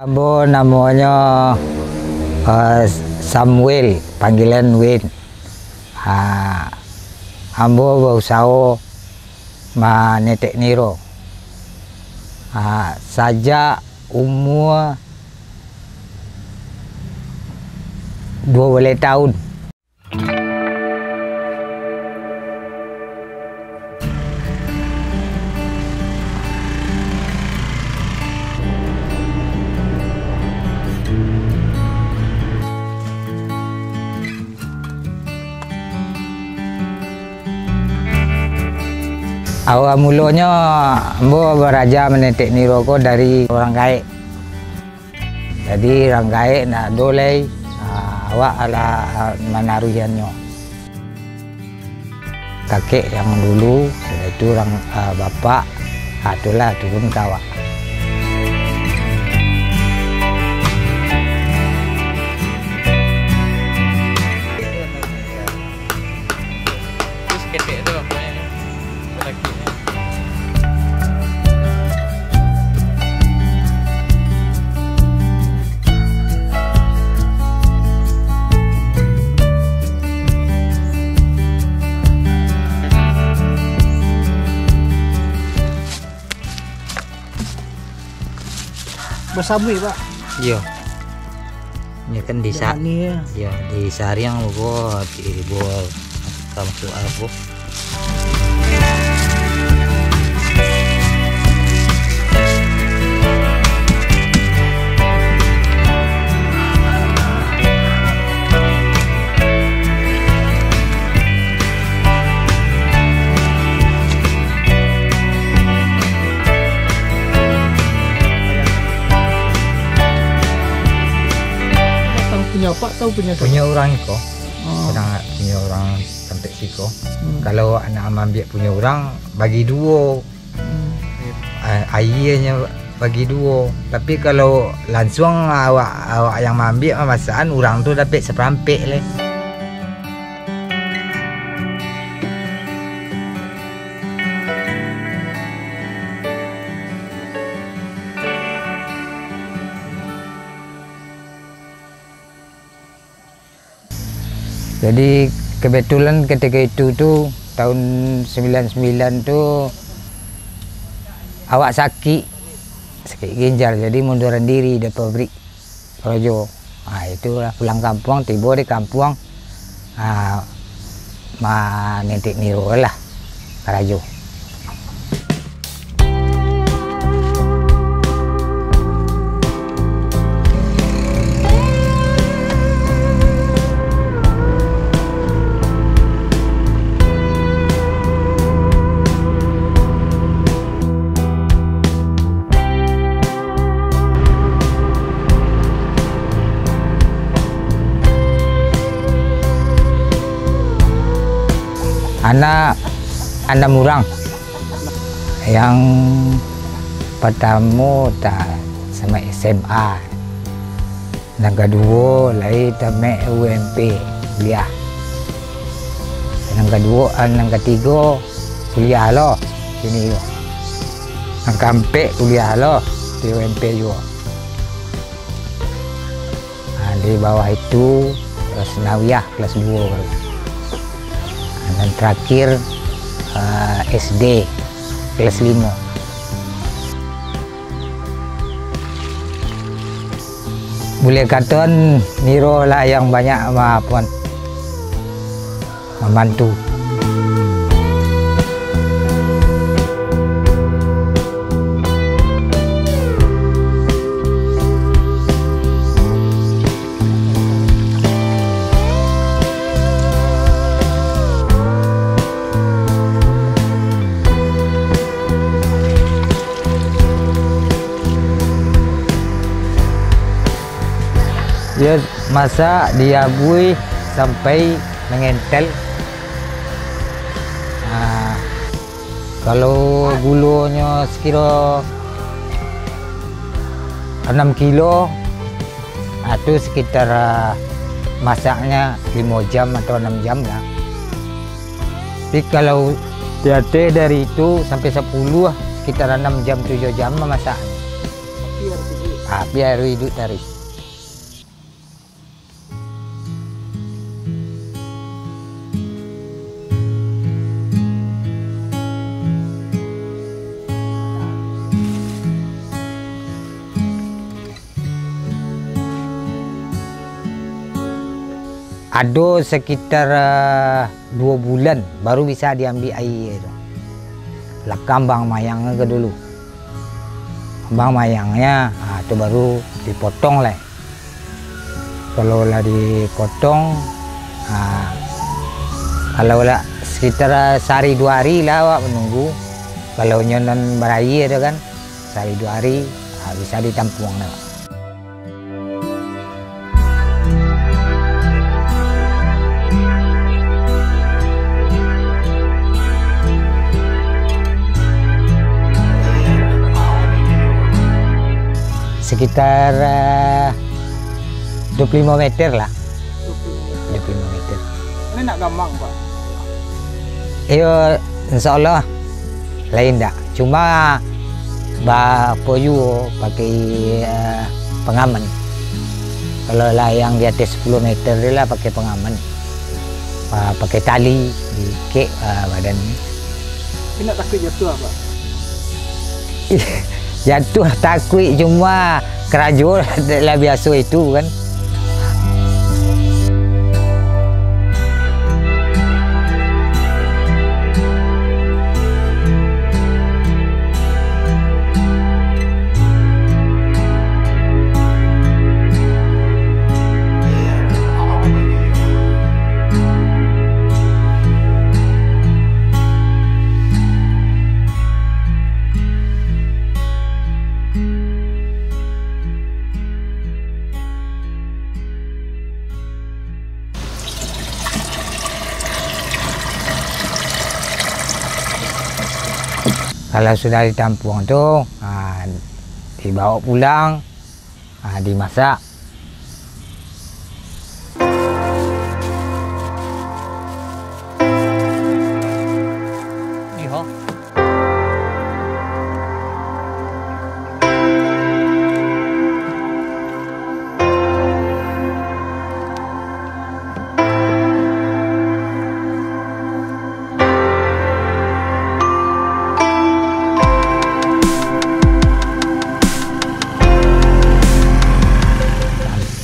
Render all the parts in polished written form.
Ambo namanya Samuel, panggilan Win. Ambo berusaha menetek niro. Sejak umur 12 tahun. Awal mulanya ambo beraja menetek niro ko dari orang gaek. Jadi orang gaek nak dolai awak ala menaruhiannya. Kakek yang dulu, setelah itu orang bapak, itulah turun ke awak. Bersabui Pak. Iya. Ini kan di ya di Sariang gua dibuat masuk aku. Punya Pak tahu punya orang kok. Punya orang sampai siko. Kalau anak ambil punya orang bagi dua. Ayahnya bagi dua. Tapi kalau langsung awak yang ambil masakan orang tu dapat seperampik le. Jadi kebetulan ketika itu tuh tahun 99 tuh awak sakit ginjal, jadi munduran diri dari pabrik Projo. Itulah pulang kampung, tiba di kampung menetek niro lah Karajo. Anak murang yang pertama sama SMA, yang kedua lagi sama UMP kuliah, yang kedua yang ketiga kuliah lo sini yo, yang keempat kuliah lo di UMP juga. Di bawah itu Senawiyah kelas 2 dan terakhir SD kelas 5. Boleh kata niro lah yang banyak membantu. Dia masak, diabui sampai mengentel. Kalau gulanya sekira 6 kilo, itu sekitar masaknya 5 jam atau 6 jam lah. Tapi kalau DAT dari itu sampai 10 sekitar 6 jam 7 jam masaknya. Biar hidup terus. Ada sekitar 2 bulan baru bisa diambil air itu. Lekam bang mayangnya ke dulu. Bang mayangnya itu baru dipotong lah. Kalau lah dipotong, kalau lah sekitar sehari 2 hari lah awak menunggu. Kalau nyonon berair kan, sehari 2 hari bisa ditampung lah. Sekitar 25 meter lah. 25 meter. Ini nak gampang, Pak? Iyo, insya Allah lain tak. Cuma poyu pakai pengaman. Kalau lah yang di atas 10 meter dia lah pakai pengaman. Pakai tali dikek badannya. Ini nak takut jatuh, Pak? Jatuh takut, cuma kerajo lah biasa itu kan. Kalau sudah ditampung tuh, dibawa pulang, dimasak.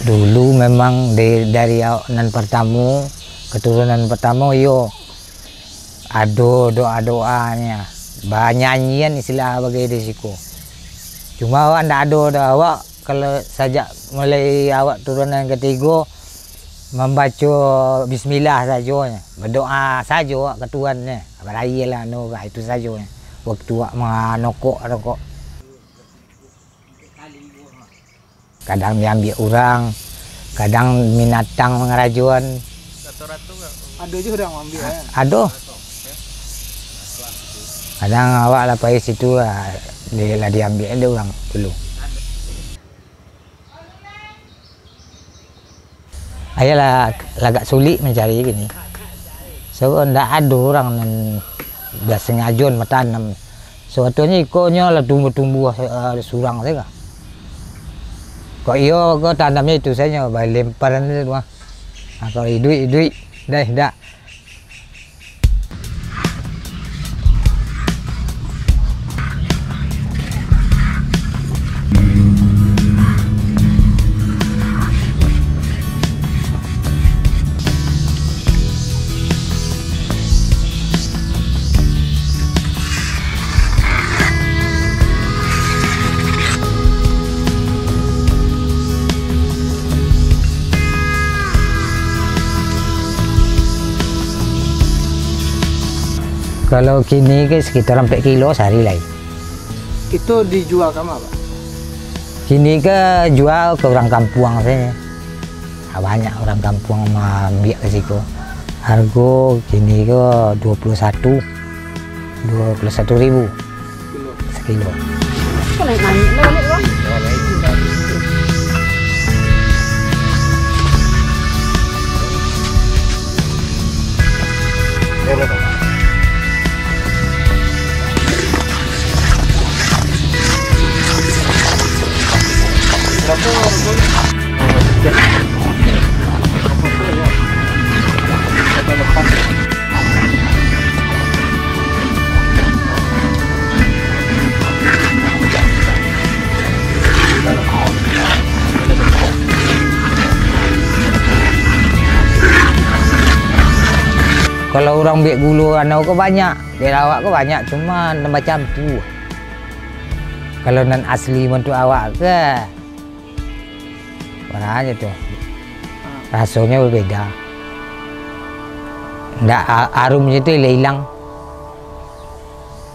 Dulu memang dari nan pertama, keturunan pertama yo ada doa-doanya, nyanyian istilah bagi risiko. Cuma awak ndak ada dah awak, kalau sajak mulai awak turunan ketiga membaca bismillah saja, berdoa saja awak ke Tuhannya, berayalah itu saja. Waktu awak menokok. Kadang diambil orang, kadang binatang mengerajuan. Ratu-ratu ada juga orang ambil ya? Ada. Kadang awak lah pakai situ lah, diambil ada orang dulu. Ayalah agak sulit mencari gini. So ndak ada orang yang biasanya ajon tanam. Suatunya ikonnya lah tumbuh-tumbuh surang saja. Kok iyo kok tanamnya itu saja, lemparan itu mah. Kalau duit dah. Kalau kini ke sekitar 4 kilo sehari lah. Itu dijual ke mana, Pak? Kini ke jual ke orang kampung saja. Banyak orang kampung ambil ke situ. Harga kini ke 21.000 sekilo. Kok naik Bang? Kalau orang biak gulu anau ke banyak, dia awak ke banyak, cuma nama campur. Kalau nan asli untuk awak ke, warnanya tuh, rasanya berbeda. Ndak aromnya itu hilang.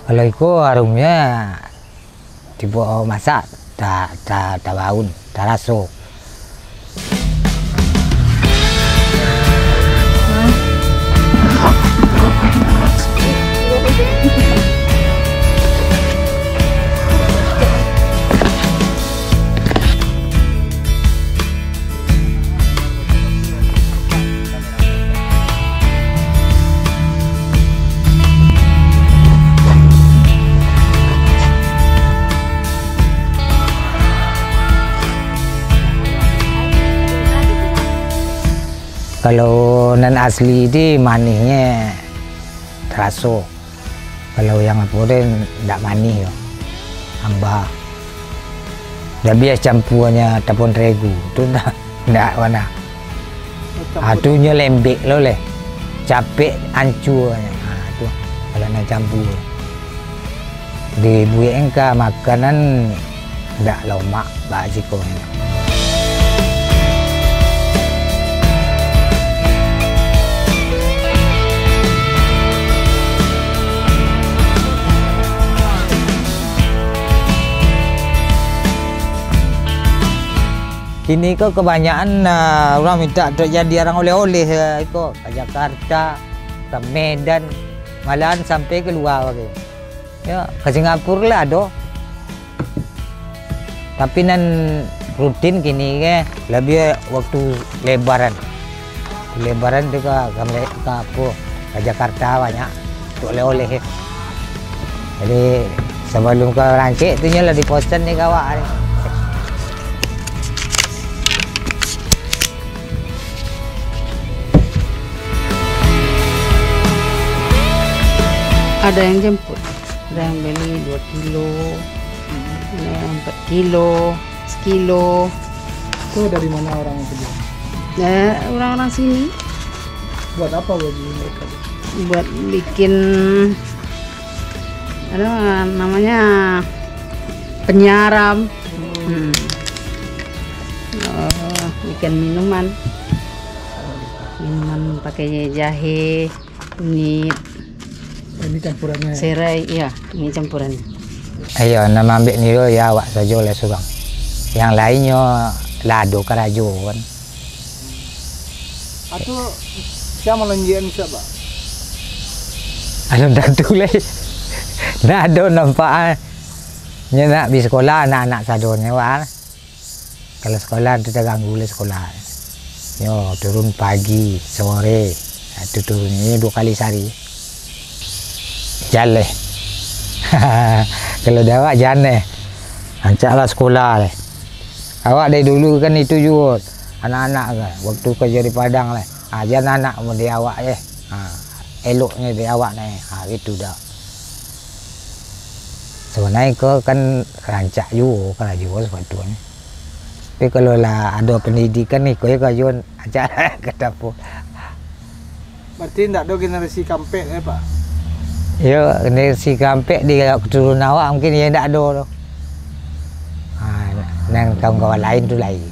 Kalau itu aromnya dibawa masak, tak bau, tak rasa. Kalau nan asli itu manisnya terasa. Kalau yang apa itu tidak manis ya, hamba. Dah biasa campurnya tepung terigu, tu tidak mana. Atunya lembek lo leh, capek hancurnya. Tu kalau nak campur. Di buat engkau makanan tidak lemak bagi kau. Ini kok kebanyakan orang minta untuk jadi orang oleh-oleh kok ke Jakarta, ke Medan, malahan sampai ke luar lagi. Ya, ke Singapura lah ada. Tapi nan rutin kini ke lebih waktu lebaran. Lebaran tu ke apa? Ke Jakarta banyak untuk oleh-oleh. Jadi sebelum ke Rancik tu lah di posten ni kawak ni. Ada yang jemput, ada yang beli 2 kilo, ada yang 4 kilo, 1 kilo. Itu dari mana orang itu? Orang-orang sini. Buat apa bagi mereka? Buat bikin, ada namanya penyaram. Bikin minuman pakai jahe, kunyit. Ini campurannya. Serai, iya, ini campurannya. Ayo, nama ambil ni ya awak saja oleh seorang. Yang lainnya lado kerajuan. Atau siapa melenjian siapa? Alam tak tulis. Nak ada nampak. Nya nak pergi sekolah anak-anak sadonnya wah. Kalau sekolah tu terganggu le sekolah. Yo turun pagi, sore. Itu turunnya 2 kali sehari. Jalan. Kalau dah awak jalan. Ancaklah sekolah le. Awak dari dulu kan itu juga anak-anak kan. Waktu kerja di Padang le. Jangan anak mau dia awak je. Eloknya dia awak ni. Itu dah. Sebenarnya kau kan rancak juga kalau juga sepatutnya. Tapi kalau lah ada pendidikan ni kau ya kajuan acara ke dapur. Berarti tidak ada generasi kampek Pak? Ya, generasi kampek di keturunan awak mungkin dia tidak ada tu. Dan kawan-kawan lain tu lain.